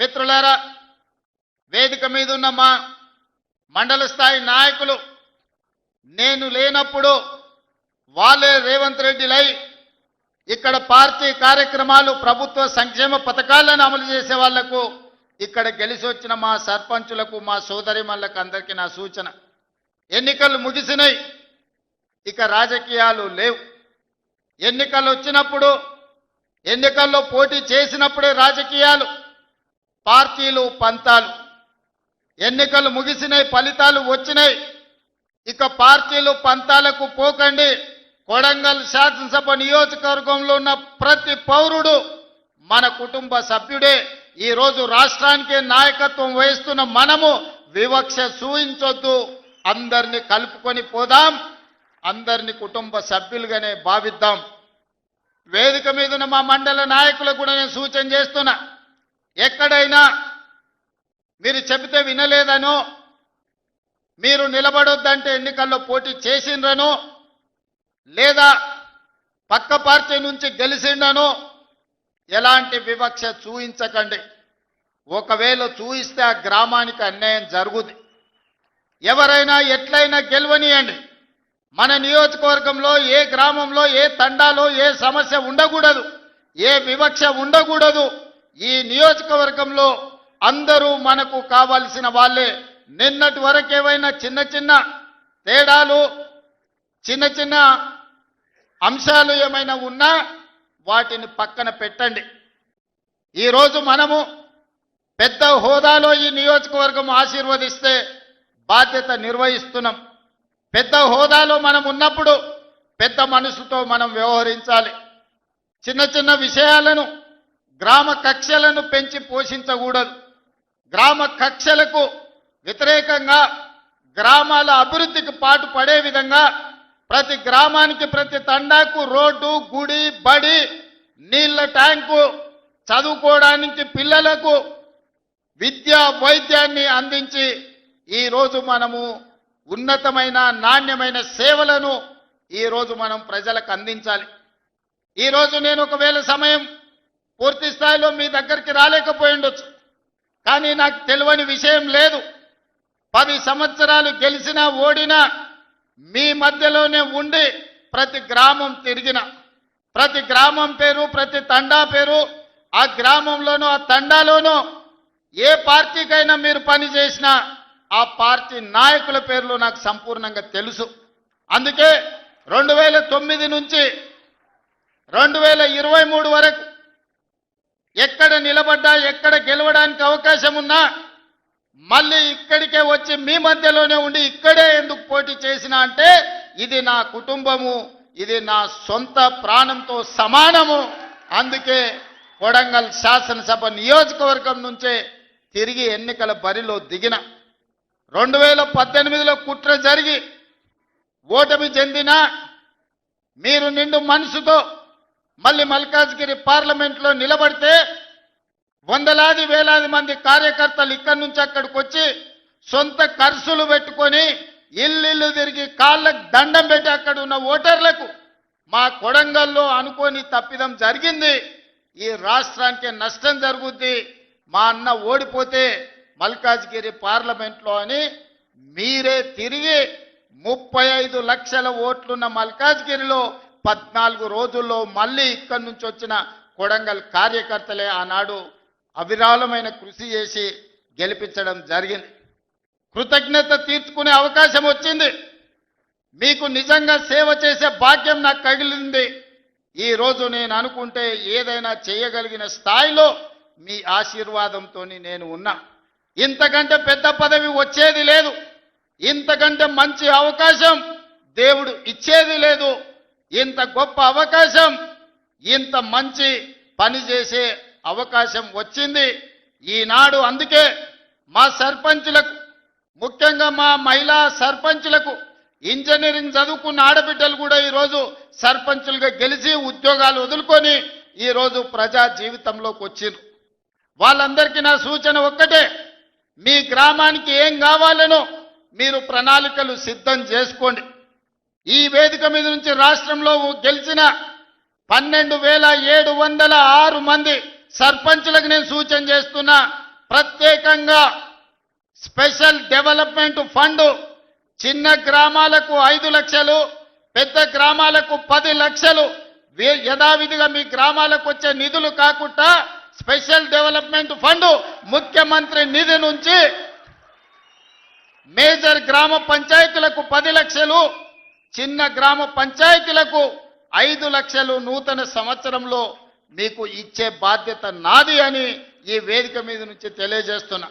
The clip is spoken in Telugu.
మిత్రులారా, వేదిక మీద ఉన్న మా మండల స్థాయి నాయకులు నేను లేనప్పుడు వాళ్ళే రేవంత్ రెడ్డిలై ఇక్కడ పార్టీ కార్యక్రమాలు ప్రభుత్వ సంక్షేమ పథకాలను అమలు చేసే వాళ్లకు ఇక్కడ గెలిచి వచ్చిన మా సర్పంచులకు మా సోదరిమణులకు అందరికీ నా సూచన, ఎన్నికలు ముగిసినాయి, ఇక రాజకీయాలు లేవు. ఎన్నికలు వచ్చినప్పుడు ఎన్నికల్లో పోటీ చేసినప్పుడే రాజకీయాలు, పార్టీలు పంతాలు. ఎన్నికలు ముగిసినాయి, ఫలితాలు వచ్చినాయి, ఇక పార్టీలు పంతాలకు పోకండి. కొడంగల్ శాసనసభ నియోజకవర్గంలో ఉన్న ప్రతి పౌరుడు మన కుటుంబ సభ్యుడే. ఈరోజు రాష్ట్రానికి నాయకత్వం వహిస్తున్న మనము వివక్ష చూయించొద్దు, అందరినీ కలుపుకొని పోదాం, అందరినీ కుటుంబ సభ్యులుగానే భావిద్దాం. వేదిక మీద ఉన్న మా మండల నాయకులకు కూడా నేను సూచన చేస్తున్నా, ఎక్కడైనా మీరు చెబితే వినలేదనో, మీరు నిలబడొద్దంటే ఎన్నికల్లో పోటీ చేసిండ్రనో, లేదా పక్క పార్టీ నుంచి గెలిచిండనో ఎలాంటి వివక్ష చూయించకండి. ఒకవేళ చూయిస్తే ఆ గ్రామానికి అన్యాయం జరుగుతుంది. ఎవరైనా ఎట్లయినా గెలవనియండి. మన నియోజకవర్గంలో ఏ గ్రామంలో ఏ తండాలో ఏ సమస్య ఉండకూడదు, ఏ వివక్ష ఉండకూడదు. ఈ నియోజకవర్గంలో అందరూ మనకు కావాల్సిన వాళ్ళే. నిన్నటి వరకు ఏవైనా చిన్న చిన్న తేడాలు, చిన్న చిన్న అంశాలు ఏమైనా ఉన్నా వాటిని పక్కన పెట్టండి. ఈరోజు మనము పెద్ద హోదాలో ఈ నియోజకవర్గం ఆశీర్వదిస్తే బాధ్యత నిర్వహిస్తున్నాం. పెద్ద హోదాలో మనం ఉన్నప్పుడు పెద్ద మనసుతో మనం వ్యవహరించాలి. చిన్న చిన్న విషయాలను, గ్రామ కక్షలను పెంచి పోషించకూడదు. గ్రామ కక్షలకు వ్యతిరేకంగా గ్రామాల అభివృద్ధికి పాటు పడే విధంగా ప్రతి గ్రామానికి, ప్రతి తండాకు రోడ్డు, గుడి, బడి, నీళ్ల ట్యాంకు, చదువుకోవడానికి పిల్లలకు విద్య, వైద్యాన్ని అందించి ఈరోజు మనము ఉన్నతమైన నాణ్యమైన సేవలను ఈరోజు మనం ప్రజలకు అందించాలి. ఈరోజు నేను ఒకవేళ సమయం పూర్తి స్థాయిలో మీ దగ్గరికి రాలేకపోయి ఉండొచ్చు, కానీ నాకు తెలియని విషయం లేదు. 10 సంవత్సరాలు గెలిచినా ఓడినా మీ మధ్యలోనే ఉండి ప్రతి గ్రామం తిరిగిన, ప్రతి గ్రామం పేరు, ప్రతి తండా పేరు, ఆ గ్రామంలోనూ ఆ తండాలోనూ ఏ పార్టీకైనా మీరు పని చేసినా ఆ పార్టీ నాయకుల పేర్లు నాకు సంపూర్ణంగా తెలుసు. అందుకే 2009 నుంచి 2023 వరకు ఎక్కడ నిలబడ్డా, ఎక్కడ గెలవడానికి అవకాశం ఉన్నా మళ్ళీ ఇక్కడికే వచ్చి మీ మధ్యలోనే ఉండి ఇక్కడే ఎందుకు పోటీ చేసినా అంటే ఇది నా కుటుంబము, ఇది నా సొంత ప్రాణంతో సమానము. అందుకే కొడంగల్ శాసనసభ నియోజకవర్గం నుంచే తిరిగి ఎన్నికల బరిలో దిగిన. 2018లో కుట్ర జరిగి ఓటమి చెందినా మీరు నిండు మనసుతో మళ్ళీ మల్కాజ్గిరి పార్లమెంట్లో నిలబడితే వందలాది వేలాది మంది కార్యకర్తలు ఇక్కడి నుంచి అక్కడికి వచ్చి సొంత ఖర్చులు పెట్టుకొని ఇల్లు తిరిగి కాళ్ళకు దండం పెట్టి అక్కడ ఉన్న ఓటర్లకు మా కొడంగల్లో అనుకోని తప్పిదం జరిగింది, ఈ రాష్ట్రానికి నష్టం జరుగుద్ది, మా అన్న ఓడిపోతే మల్కాజ్గిరి పార్లమెంట్లో అని మీరే తిరిగి 35 లక్షల ఓట్లున్న మల్కాజ్గిరిలో 14 రోజుల్లో మళ్ళీ ఇక్కడి నుంచి వచ్చిన కొడంగల్ కార్యకర్తలే ఆనాడు అవిరాళమైన కృషి చేసి గెలిపించడం జరిగింది. కృతజ్ఞత తీర్చుకునే అవకాశం వచ్చింది. మీకు నిజంగా సేవ చేసే భాగ్యం నాకు కలిగింది. ఈరోజు నేను అనుకుంటే ఏదైనా చేయగలిగిన స్థాయిలో మీ ఆశీర్వాదంతో నేను ఉన్నా. ఇంతకంటే పెద్ద పదవి వచ్చేది లేదు, ఇంతకంటే మంచి అవకాశం దేవుడు ఇచ్చేది లేదు. ఇంత గొప్ప అవకాశం, ఇంత మంచి పని చేసే అవకాశం వచ్చింది ఈనాడు. అందుకే మా సర్పంచులకు, ముఖ్యంగా మా మహిళా సర్పంచులకు, ఇంజనీరింగ్ చదువుకున్న ఆడబిడ్డలు కూడా ఈరోజు సర్పంచులుగా గెలిచి ఉద్యోగాలు వదులుకొని ఈరోజు ప్రజా జీవితంలోకి వచ్చిండ్రు. వాళ్ళందరికీ నా సూచన ఒక్కటే, మీ గ్రామానికి ఏం కావాలనో మీరు ప్రణాళికలు సిద్ధం చేసుకోండి. ఈ వేదిక మీద నుంచి రాష్ట్రంలో గెలిచిన 12,706 మంది సర్పంచులకు నేను సూచన చేస్తున్నా, ప్రత్యేకంగా స్పెషల్ డెవలప్మెంట్ ఫండ్ చిన్న గ్రామాలకు 5 లక్షలు, పెద్ద గ్రామాలకు 10 లక్షలు యథావిధిగా మీ గ్రామాలకు వచ్చే నిధులు కాకుండా స్పెషల్ డెవలప్మెంట్ ఫండ్ ముఖ్యమంత్రి నిధి నుంచి మేజర్ గ్రామ పంచాయతీలకు 10 లక్షలు, చిన్న గ్రామ పంచాయతీలకు 5 లక్షలు నూతన సంవత్సరంలో మీకు ఇచ్చే బాధ్యత నాది అని ఈ వేదిక మీద నుంచి తెలియజేస్తున్నా.